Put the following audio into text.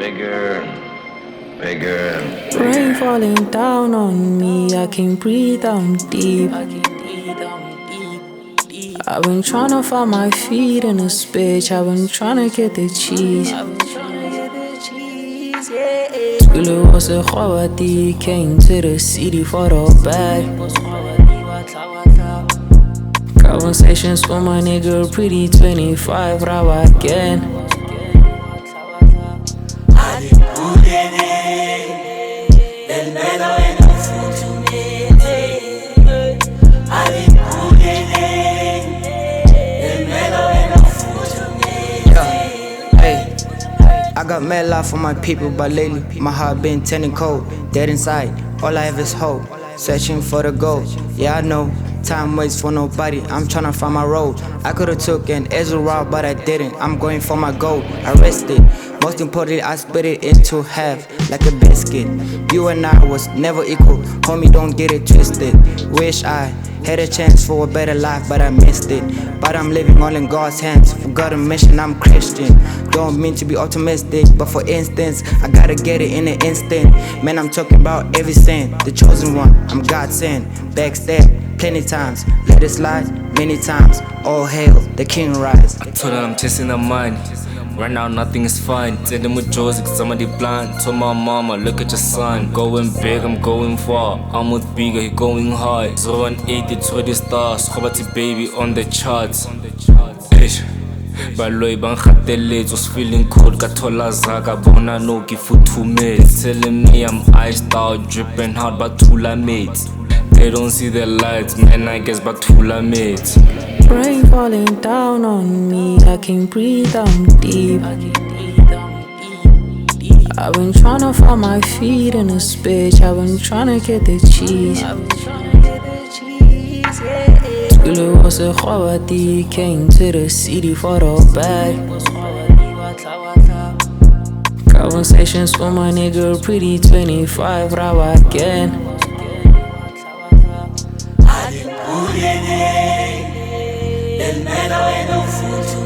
Bigger, bigger. Rain falling down on me, I can breathe down deep. I've been tryna find my feet in this bitch, I've been tryna get the cheese. Skulu was a khawati, came to the city for the bag. Conversations with my nigga, pretty 25, raw again. I got mad love for my people, but lately my heart been turning cold. Dead inside, all I have is hope. Searching for the gold. Yeah, I know, time waits for nobody. I'm tryna find my road. I could've took an Ezra route, but I didn't. I'm going for my gold. I rested. Most importantly, I split it into half like a biscuit. You and I was never equal. Homie, don't get it twisted. Wish I had a chance for a better life, but I missed it. But I'm living all in God's hands. Forgot a mission, I'm Christian. Don't mean to be optimistic, but for instance, I gotta get it in an instant. Man, I'm talking about every sin. The chosen one, I'm God sent. Backstab, plenty times. Let it slide, many times. All hail, the king rise. I told her I'm chasing the money. Right now nothing is fine. Tell them with Josie cause somebody blind. Told my mama, look at your son. Going big, I'm going far. I'm with bigger, he going high. 080 20 stars. Khobati baby on the charts. Ish. Baloi bang khateletse, was feeling cold. Ka thola zaka bona no ke futhumetse. Telling me I'm iced out, dripping hard but thula mates. They don't see the lights, man, I guess but thula mates. Rain falling down on me, I can breathe down deep. I've been tryna find my feet in this bitch, I've been tryna get the cheese. Skulu was a khawati, came to the city for the bag. Conversations with my nigga, pretty 25, raw again. El melo en un futuro,